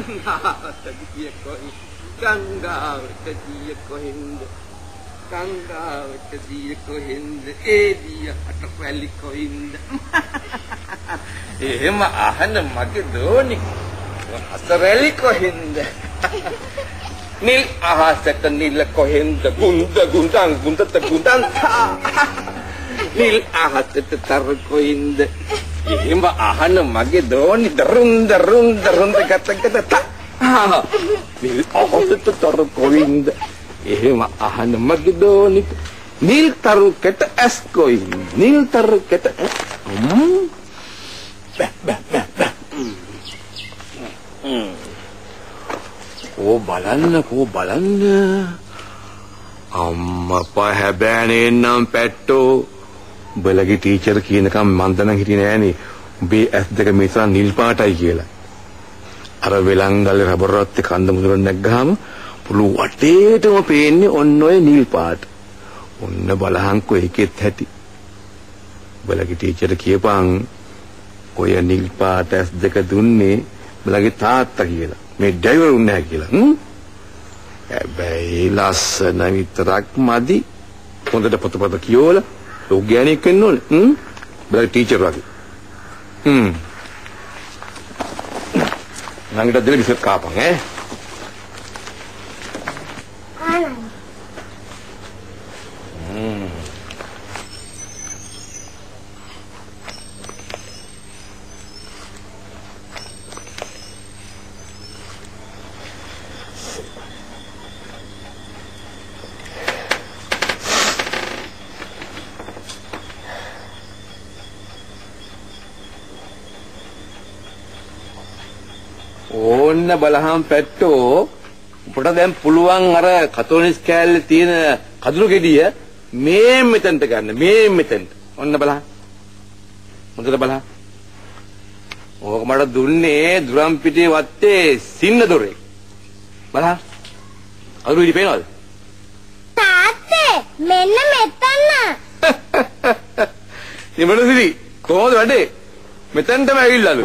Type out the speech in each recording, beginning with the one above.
ගංගාවට ගියේ කොහෙන්ද? ගංගාවට ගියේ කොහෙන්ද? ගංගාවට ගියේ කොහෙන්ද? ඒ දිය හට වැලි කොහෙන්ද? එහෙම අහන්න මගේ දෝනි. හතරැලි කොහෙන්ද? නිල් අහසට නිල කොහෙන්ද? ගුන්ද ගුන්දන් ගුන්දට ගුන්දන්. නිල් අහසට තර කොහෙන්ද? එහෙම අහන්න මගේ දෝනි. දරුන් දරුන් දරුන් ගතකට තා. නිල් අහසට තර කොහෙන්ද? එහෙම අහන්න මගේ දෝනි. නිල් තරුකට ඇස් කොහෙන්ද? නිල් තරුකට කෝ බලන්න අම්මපා හැබෑනේ නම් පැට්ටෝ උඹලගේ ටීචර් කියනකම් මන් දන්න හිටියේ නෑනේ උඹේ ඇස් දෙක මේසලා නිල් පාටයි කියලා අර වෙලංගල්ලේ රබර් රොත්තේ කන්ද මුදුරට නැග්ගාම පුළු වටේටම පේන්නේ ඔන්න ඔය නිල් පාට ඔන්න බලහන්කෝ ඒකෙත් ඇති උඹලගේ ටීචර් කියපන් ඔය නිල් පාට ඇස් දෙක දුන්නේ උඹලගේ තාත්තා කියලා මේ ඩ්‍රයිවර් උන්නේ නැහැ කියලා හැබැයි ලස්සන විතරක් මදි හොඳට පොත කියවලා ඔග්ගෑනියෙක් වෙන්න ඕනේ බල ටීචර් වගේ නංගිට දෙන්න බිස්කට් කාපන් ඕන්න බලහම් පැට්ටෝ උපට දැන් පුළුවන් අර කතෝනිස් කෑල්ලේ තියෙන කඳුළු ගෙඩිය මේ මෙතනට ගන්න මේ මෙතනට ඔන්න බලහන් හොඳට බලහන් ඕක මට දුන්නේ දුරම් පිටේ වත්තේ සින්න දොරේ බලහන් කඳුළු ගෙඩිය පේනවද තාත්තේ මෙන්න මෙතන ඉමනසිරි කොහොමද වැඩේ මෙතනටම ඇවිල්ලාලු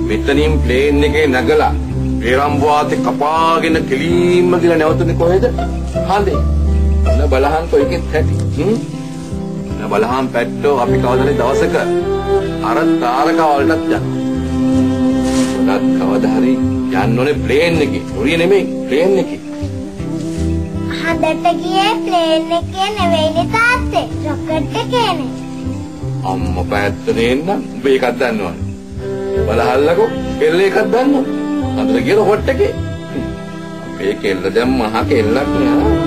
මෙතනින් ප්ලේන් එකේ නැගලා පේරම්බුවාතේ කපාගෙන කෙලින්ම ගිහලා නැවතුනේ කොහෙද? හඳේ. නෑ බලහන් කොයිකෙත් ඇති. නෑ බලහන් පැට්ටෝ අපි කවදාද දවසක අර තාරකා වලටත් යනවා. උනත් කවදා හරි යන්න ඕනේ ප්ලේන් එකේ. උරිය නෙමෙයි ප්ලේන් එකේ. හඳට ගියේ ප්ලේන් එකේ නෙවෙයිනේ තාත්තේ. රොකට් එකේනේ. අම්මා පැත්තේ නේන්න උඹ ඒකක් දන්නවනේ. බලහල්ලකෝ කෙල්ල එකක් දන්නවද? අතට ගිය රොකට් එකේ. මේ කෙල්ල දැන් මහ කෙල්ලක් නේ.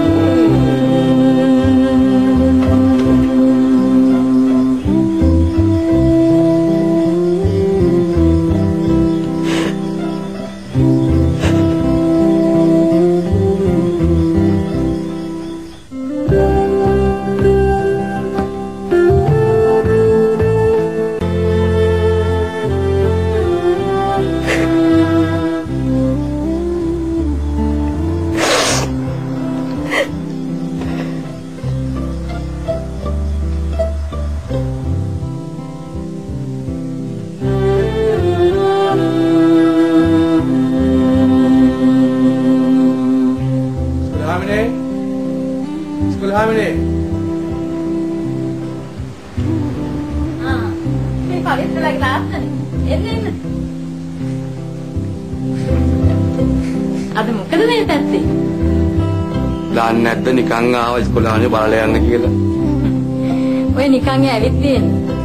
නැද්ද නිකන් ආව ඉස්කෝලේ බලලා යන්න කියලා. ඔය නිකන් ඇවිත් තියෙන්නේ.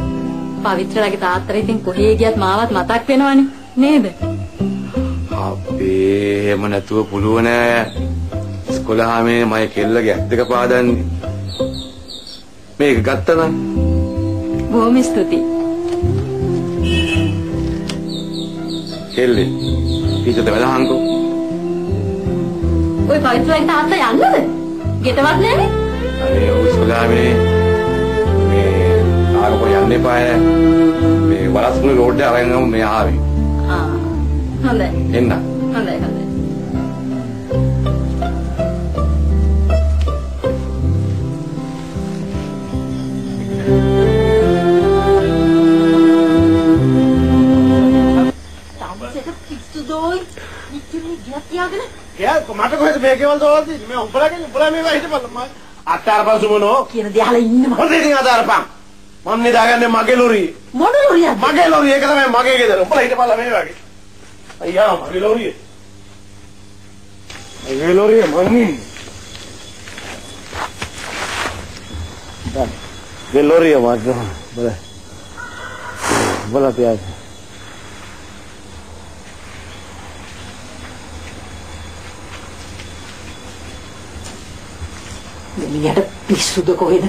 පවිත්‍රාගේ තාත්තලා ඉතින් කොහේ ගියත් මාවත් මතක් වෙනවනේ නේද? අපේ එහෙම නැතුව පුළුව නෑ. ඉස්කෝලේ මම කෙල්ලගේ ඇස් දෙක පාදන්නේ. මේක ගත්තා නම් බොහොම ස්තුතියි. කෙල්ලේ ටීචර්ට වැදහන්කෝ. ඔය පවිත්‍රාගේ තාත්තා යන්නද? ගෙටවත් නෑනේ. අනේ ඔය ඉස්කෝලාවේ මේ ආරෝ යන්න එපා. මේ වලස්කුලේ රෝඩ් එක අරගෙන මේ ආවේ. හොඳයි. එන්න. හොඳයි. මට කොහෙද මේ ගෙවල් දොරවල් තියෙන්නේ? මේ උඹලා මේවා හිටපල්ලා මම අත්තාරපන් සුමනෝ කියන දේ අහලා ඉන්න මම. හොඳ ඉතින් අතාරපන්. මම නිදාගන්නේ මගේ ලොරිය. මොන ලොරියක්ද? මගේ ලොරිය ඒක තමයි මගේ ගෙදර. උඹලා හිටපල්ලා මේ වගේ. අයියා මගේ ලොරිය. මගේ ලොරිය මන්නේ. දැන් ගේ ලොරිය මට බල තියාගන්න. මිනිහට පිස්සුද කොහෙද?